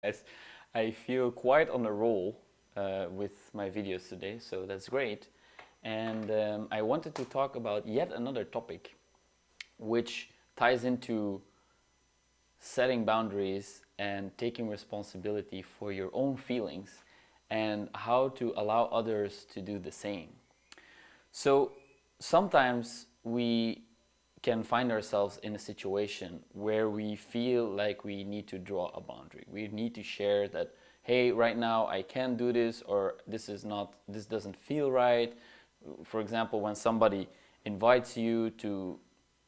As I feel quite on a roll with my videos today, so that's great. And I wanted to talk about yet another topic which ties into setting boundaries and taking responsibility for your own feelings and how to allow others to do the same. So sometimes we can find ourselves in a situation where we feel like we need to draw a boundary. We need to share that, hey, right now I can't do this, or this doesn't feel right. For example, when somebody invites you to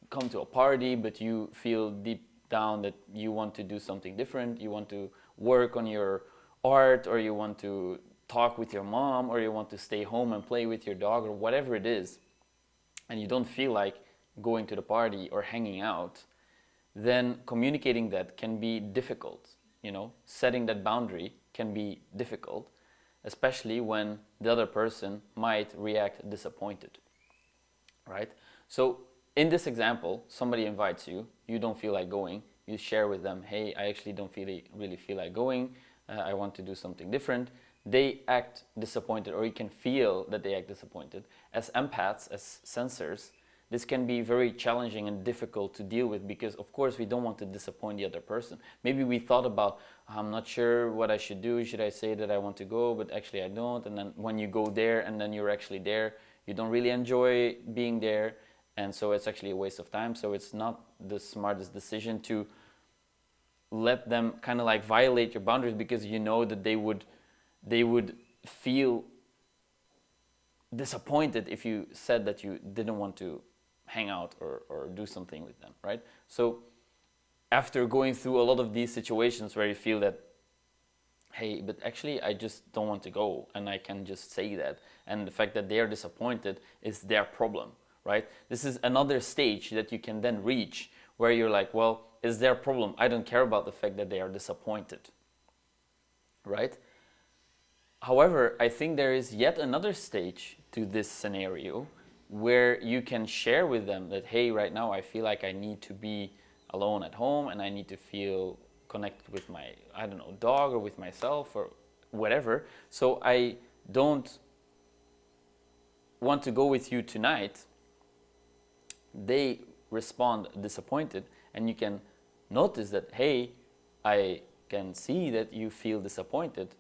come to a party, but you feel deep down that you want to do something different, you want to work on your art, or you want to talk with your mom, or you want to stay home and play with your dog, or whatever it is, and you don't feel like going to the party or hanging out, then communicating that can be difficult. Setting that boundary can be difficult, especially when the other person might react disappointed, right? So in this example, somebody invites you, you don't feel like going, you share with them, hey, I actually don't really feel like going, I want to do something different. They act disappointed, or you can feel that they act disappointed. As empaths, as sensors, this can be very challenging and difficult to deal with, because of course we don't want to disappoint the other person. Maybe we thought about, I'm not sure what I should do, should I say that I want to go, but actually I don't, and then when you go there and then you're actually there, you don't really enjoy being there, and so it's actually a waste of time. So it's not the smartest decision to let them kind of like violate your boundaries, because you know that they would feel disappointed if you said that you didn't want to hang out or do something with them, right? So after going through a lot of these situations where you feel that, hey, but actually I just don't want to go, and I can just say that, and the fact that they are disappointed is their problem, right? This is another stage that you can then reach where you're like, well, it's their problem. I don't care about the fact that they are disappointed, right? However, I think there is yet another stage to this scenario where you can share with them that, hey, right now I feel like I need to be alone at home, and I need to feel connected with my, I don't know, dog, or with myself, or whatever. So I don't want to go with you tonight. They respond disappointed, and you can notice that, hey, I can see that you feel disappointed.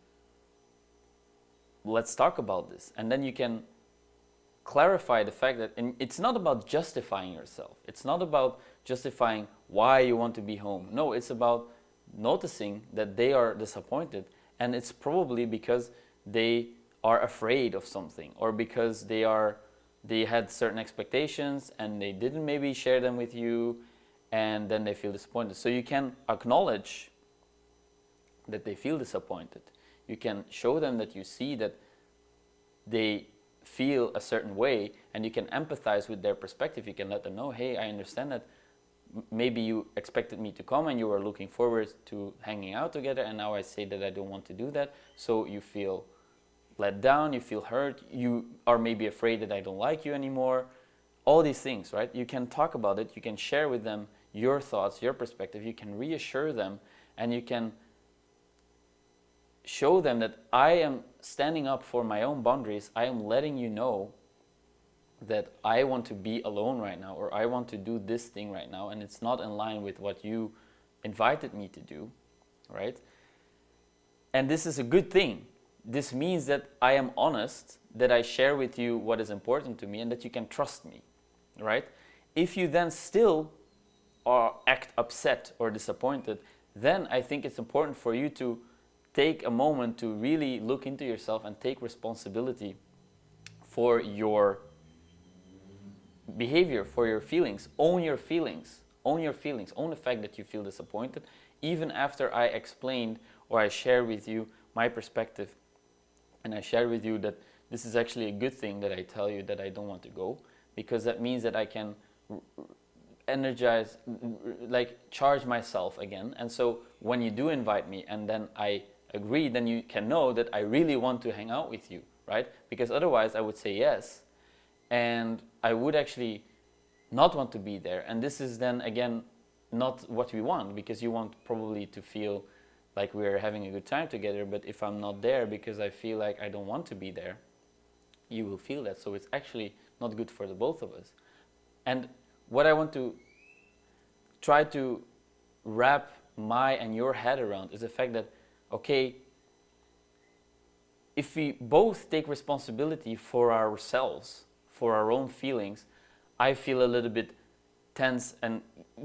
Let's talk about this. And then you can clarify the fact that, and it's not about justifying yourself. It's not about justifying why you want to be home. No, it's about noticing that they are disappointed, and it's probably because they are afraid of something, or because they had certain expectations and they didn't maybe share them with you, and then they feel disappointed. So you can acknowledge that they feel disappointed. You can show them that you see that they feel a certain way, and you can empathize with their perspective. You can let them know, hey, I understand that maybe you expected me to come and you were looking forward to hanging out together, and now I say that I don't want to do that. So you feel let down, you feel hurt, you are maybe afraid that I don't like you anymore. All these things, right? You can talk about it, you can share with them your thoughts, your perspective, you can reassure them, and you can show them that I am standing up for my own boundaries. I am letting you know that I want to be alone right now, or I want to do this thing right now, and it's not in line with what you invited me to do, right? And this is a good thing. This means that I am honest, that I share with you what is important to me, and that you can trust me, right? If you then still act upset or disappointed, then I think it's important for you to take a moment to really look into yourself and take responsibility for your behavior, for your feelings. Own your feelings. Own your feelings. Own the fact that you feel disappointed, even after I explained or I share with you my perspective, and I share with you that this is actually a good thing that I tell you that I don't want to go, because that means that I can energize, like charge myself again. And so when you do invite me and then I agree, then you can know that I really want to hang out with you, right? Because otherwise I would say yes, and I would actually not want to be there. And this is then again not what we want, because you want probably to feel like we're having a good time together, but if I'm not there because I feel like I don't want to be there, you will feel that. So it's actually not good for the both of us. And what I want to try to wrap my and your head around is the fact that, okay, if we both take responsibility for ourselves, for our own feelings, I feel a little bit tense and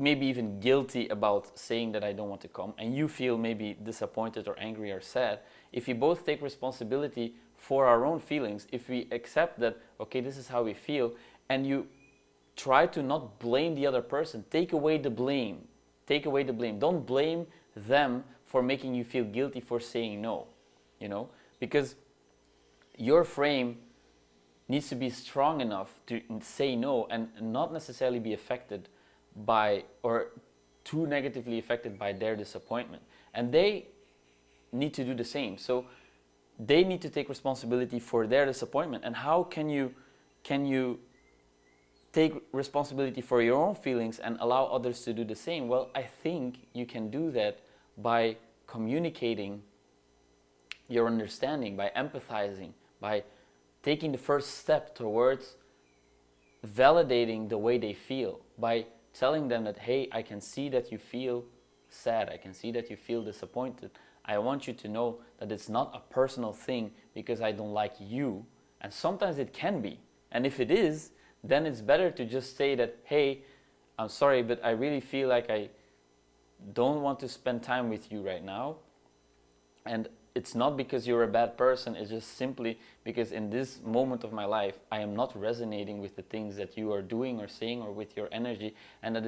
maybe even guilty about saying that I don't want to come, and you feel maybe disappointed or angry or sad. If we both take responsibility for our own feelings, if we accept that, okay, this is how we feel, and you try to not blame the other person, take away the blame. Take away the blame. Don't blame them for making you feel guilty for saying no, because your frame needs to be strong enough to say no and not necessarily be affected by or too negatively affected by their disappointment. And they need to do the same. So they need to take responsibility for their disappointment. And how can you take responsibility for your own feelings and allow others to do the same? Well, I think you can do that by communicating your understanding, by empathizing, by taking the first step towards validating the way they feel, by telling them that, hey, I can see that you feel sad, I can see that you feel disappointed. I want you to know that it's not a personal thing because I don't like you. And sometimes it can be. And if it is, then it's better to just say that, hey, I'm sorry, but I really feel like I don't want to spend time with you right now. And it's not because you're a bad person, it's just simply because in this moment of my life, I am not resonating with the things that you are doing or saying or with your energy. And that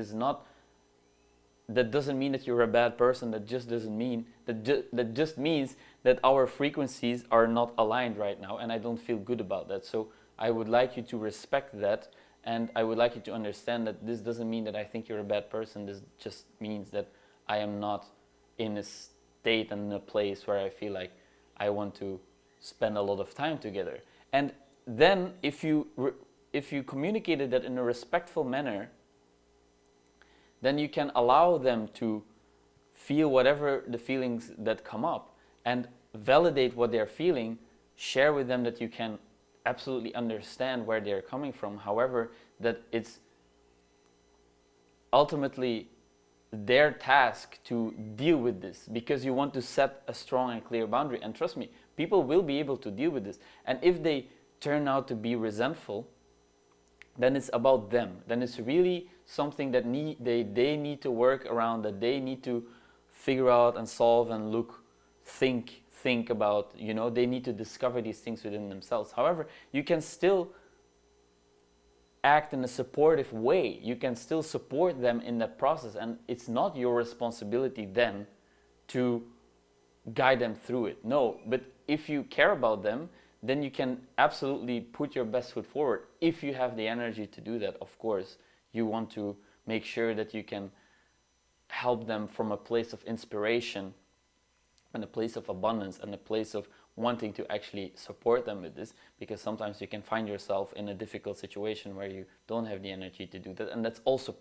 doesn't mean that you're a bad person. That just doesn't mean, that just means that our frequencies are not aligned right now, and I don't feel good about that. So I would like you to respect that, and I would like you to understand that this doesn't mean that I think you're a bad person. This just means that I am not in a state and in a place where I feel like I want to spend a lot of time together. And then if you communicated that in a respectful manner, then you can allow them to feel whatever the feelings that come up and validate what they're feeling, share with them that you can absolutely understand where they're coming from. However, that it's ultimately their task to deal with this, because you want to set a strong and clear boundary. And trust me, people will be able to deal with this. And if they turn out to be resentful, then it's about them. Then it's really something that they need to work around, that they need to figure out and solve and think about. They need to discover these things within themselves. However, you can still act in a supportive way. You can still support them in that process, and it's not your responsibility then to guide them through it. No, but if you care about them, then you can absolutely put your best foot forward. If you have the energy to do that, of course, you want to make sure that you can help them from a place of inspiration and a place of abundance and a place of wanting to actually support them with this, because sometimes you can find yourself in a difficult situation where you don't have the energy to do that, and that's also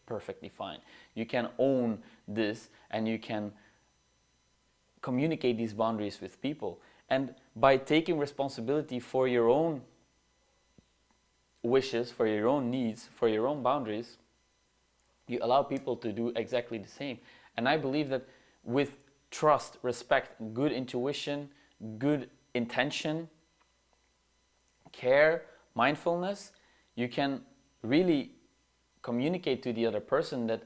perfectly fine. You can own this and you can communicate these boundaries with people. And by taking responsibility for your own wishes, for your own needs, for your own boundaries, you allow people to do exactly the same. And I believe that with trust, respect, good intuition, good intention, care, mindfulness, you can really communicate to the other person that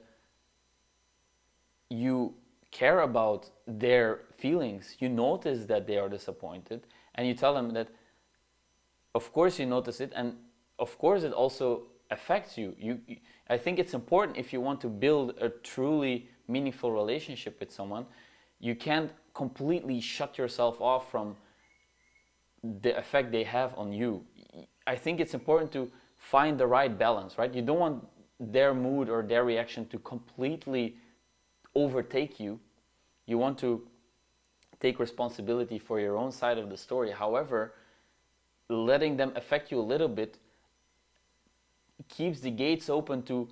you care about their feelings. You notice that they are disappointed, and you tell them that of course you notice it, and of course it also affects you. I think it's important, if you want to build a truly meaningful relationship with someone, you can't completely shut yourself off from the effect they have on you. I think it's important to find the right balance, right? You don't want their mood or their reaction to completely overtake you. You want to take responsibility for your own side of the story. However, letting them affect you a little bit keeps the gates open to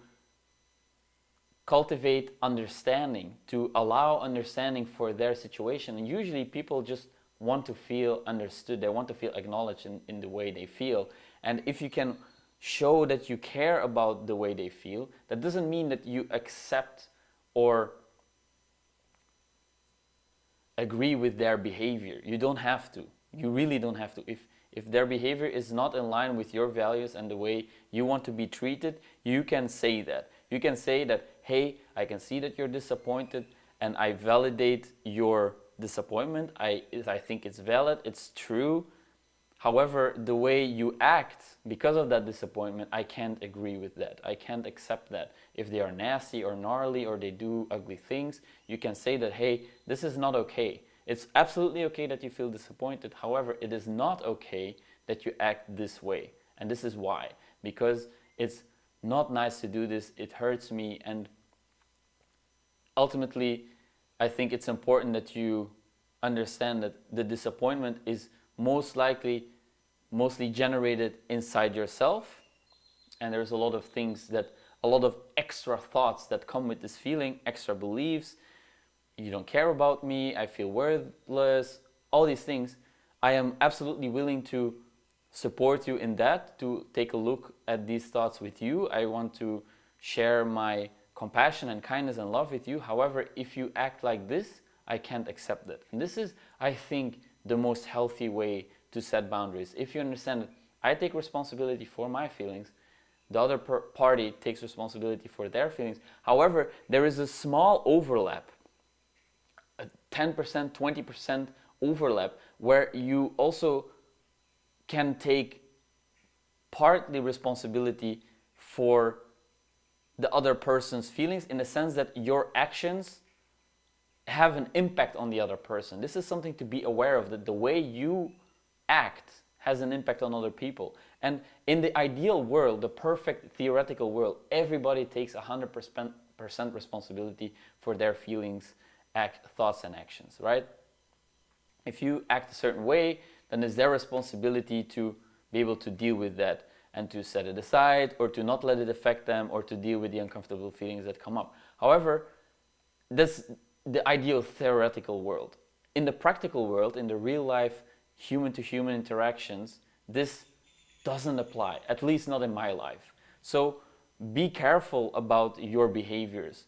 cultivate understanding, to allow understanding for their situation. And usually people just want to feel understood, they want to feel acknowledged in the way they feel. And if you can show that you care about the way they feel, that doesn't mean that you accept or agree with their behavior. You don't have to. You really don't have to. If their behavior is not in line with your values and the way you want to be treated, you can say that. You can say that, hey, I can see that you're disappointed and I validate your disappointment. I think it's valid, it's true. However, the way you act because of that disappointment, I can't agree with that. I can't accept that. If they are nasty or gnarly or they do ugly things, you can say that, hey, this is not okay. It's absolutely okay that you feel disappointed. However, it is not okay that you act this way. And this is why. Because it's not nice to do this, it hurts me, and ultimately, I think it's important that you understand that the disappointment is mostly generated inside yourself, and there's a lot of things a lot of extra thoughts that come with this feeling, extra beliefs. You don't care about me, I feel worthless, all these things. I am absolutely willing to support you in that, to take a look at these thoughts with you. I want to share my compassion and kindness and love with you. However, if you act like this, I can't accept that. And this is, I think, the most healthy way to set boundaries. If you understand that I take responsibility for my feelings, the other party takes responsibility for their feelings. However, there is a small overlap, a 10%, 20% overlap, where you also can take partly responsibility for the other person's feelings, in the sense that your actions have an impact on the other person. This is something to be aware of, that the way you act has an impact on other people. And in the ideal world, the perfect theoretical world, everybody takes 100% responsibility for their feelings, thoughts and actions, right? If you act a certain way, then it's their responsibility to be able to deal with that and to set it aside, or to not let it affect them, or to deal with the uncomfortable feelings that come up. However, that's the ideal theoretical world. In the practical world, in the real life, human-to-human interactions, this doesn't apply, at least not in my life. So be careful about your behaviors,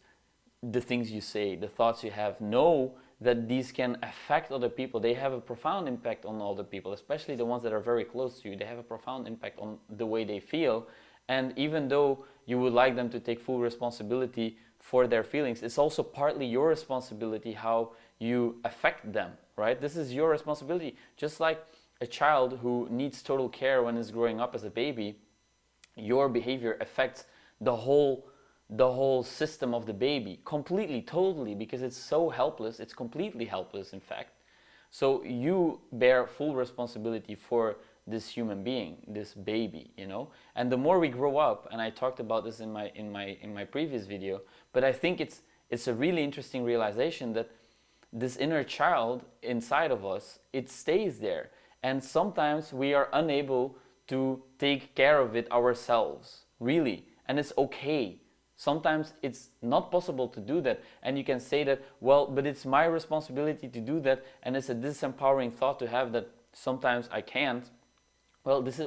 the things you say, the thoughts you have. Know that these can affect other people. They have a profound impact on other people, especially the ones that are very close to you. They have a profound impact on the way they feel. And even though you would like them to take full responsibility for their feelings, it's also partly your responsibility how you affect them, right? This is your responsibility. Just like a child who needs total care when it's growing up as a baby, your behavior affects the whole system of the baby completely, totally, because it's so helpless. It's completely helpless, in fact. So you bear full responsibility for this human being, this baby, you know. And the more we grow up, and I talked about this in my previous video, but I think it's a really interesting realization that this inner child inside of us, it stays there, and sometimes we are unable to take care of it ourselves, really, and it's okay. Sometimes it's not possible to do that, and you can say that, well, but it's my responsibility to do that, and it's a disempowering thought to have that sometimes I can't. Well, this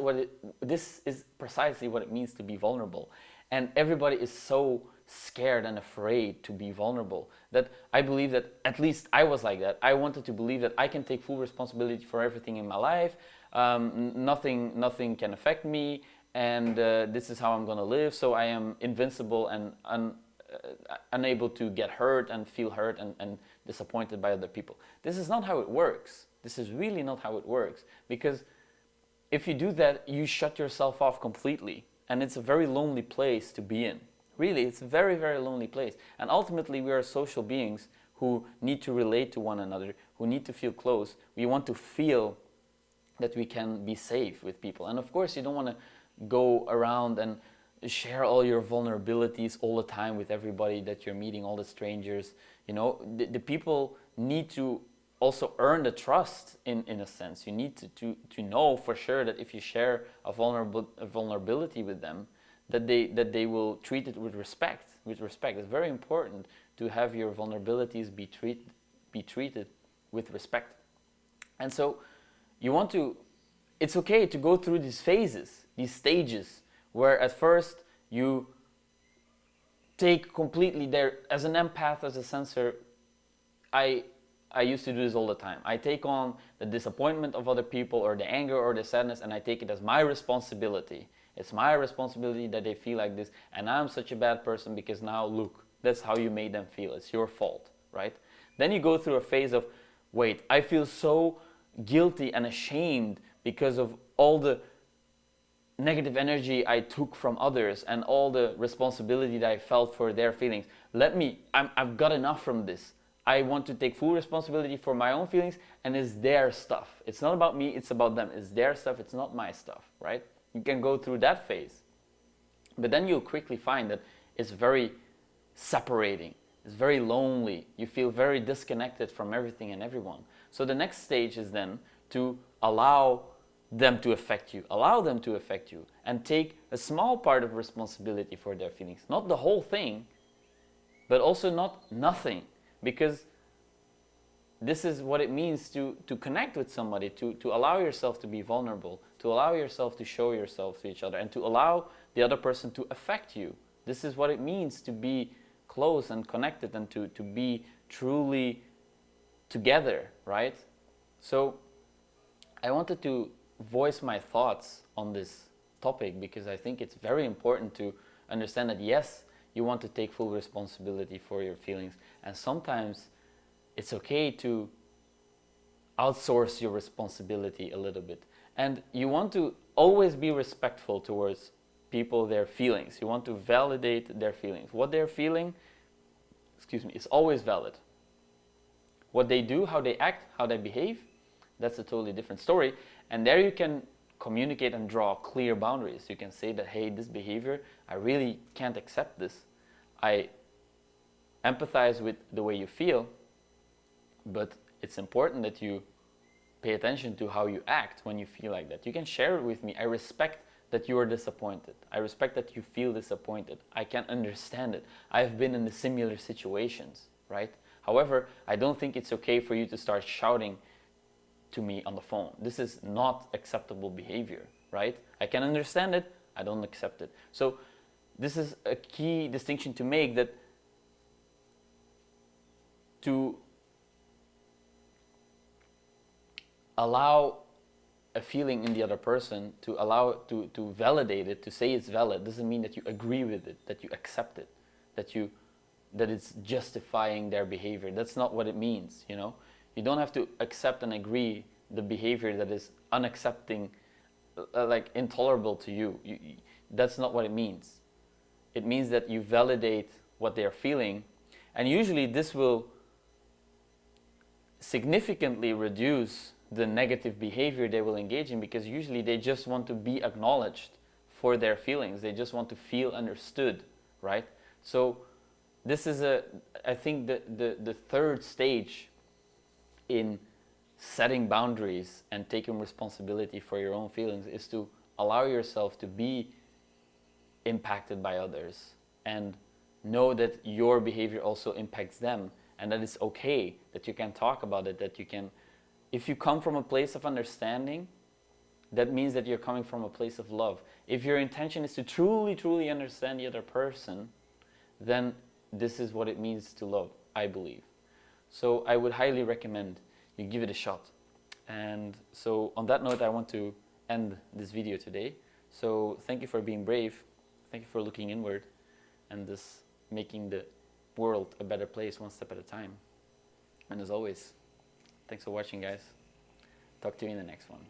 is precisely what it means to be vulnerable, and everybody is so scared and afraid to be vulnerable that I believe that, at least I was like that. I wanted to believe that I can take full responsibility for everything in my life. Nothing can affect me. And this is how I'm going to live, so I am invincible and unable to get hurt and feel hurt and disappointed by other people. This is not how it works. This is really not how it works, because if you do that, you shut yourself off completely, and it's a very lonely place to be in. Really, it's a very, very lonely place. And ultimately, we are social beings who need to relate to one another, who need to feel close. We want to feel that we can be safe with people. And of course, you don't want to go around and share all your vulnerabilities all the time with everybody that you're meeting, all the strangers. You know, the people need to also earn the trust in a sense. You need to know for sure that if you share a vulnerability with them, that they will treat it with respect. With respect, it's very important to have your vulnerabilities be treated with respect. And so you want to, it's okay to go through these phases, these stages, where at first you take completely there. As an empath, as a sensor, I used to do this all the time. I take on the disappointment of other people, or the anger or the sadness, and I take it as my responsibility. It's my responsibility that they feel like this, and I'm such a bad person because now look, that's how you made them feel. It's your fault, right? Then you go through a phase of, wait, I feel so guilty and ashamed because of all the negative energy I took from others and all the responsibility that I felt for their feelings. I've got enough from this. I want to take full responsibility for my own feelings, and it's their stuff. It's not about me, it's about them. It's their stuff, it's not my stuff, right? You can go through that phase. But then you'll quickly find that it's very separating. It's very lonely. You feel very disconnected from everything and everyone. So the next stage is then to allow them to affect you. Allow them to affect you and take a small part of responsibility for their feelings. Not the whole thing, but also not nothing. Because this is what it means to connect with somebody, to allow yourself to be vulnerable, to allow yourself to show yourself to each other, and to allow the other person to affect you. This is what it means to be close and connected, and to be truly together, right? So I wanted to voice my thoughts on this topic because I think it's very important to understand that yes, you want to take full responsibility for your feelings, and sometimes it's okay to outsource your responsibility a little bit. And you want to always be respectful towards people, their feelings. You want to validate their feelings. What they're feeling, is always valid. What they do, how they act, how they behave, that's a totally different story. And there you can communicate and draw clear boundaries. You can say that, hey, this behavior, I really can't accept this. I empathize with the way you feel, but it's important that you pay attention to how you act when you feel like that. You can share it with me. I respect that you are disappointed. I respect that you feel disappointed. I can understand it. I've been in the similar situations, right? However, I don't think it's okay for you to start shouting to me on the phone. This is not acceptable behavior, right? I can understand it. I don't accept it. So this is a key distinction to make, that to allow a feeling in the other person, to allow to validate it, to say it's valid, doesn't mean that you agree with it, that you accept it, that it's justifying their behavior. That's not what it means, you know. You don't have to accept and agree the behavior that is unaccepting, like intolerable to you. That's not what it means. It means that you validate what they're feeling, and usually this will significantly reduce the negative behavior they will engage in, because usually they just want to be acknowledged for their feelings. They just want to feel understood, right? So this is I think the third stage in setting boundaries and taking responsibility for your own feelings, is to allow yourself to be impacted by others and know that your behavior also impacts them, and that it's okay, that you can talk about it, that you can, if you come from a place of understanding, that means that you're coming from a place of love. If your intention is to truly, truly understand the other person, then this is what it means to love, I believe. So I would highly recommend you give it a shot. And so on that note, I want to end this video today. So thank you for being brave. Thank you for looking inward and just making the world a better place one step at a time. And as always, thanks for watching, guys. Talk to you in the next one.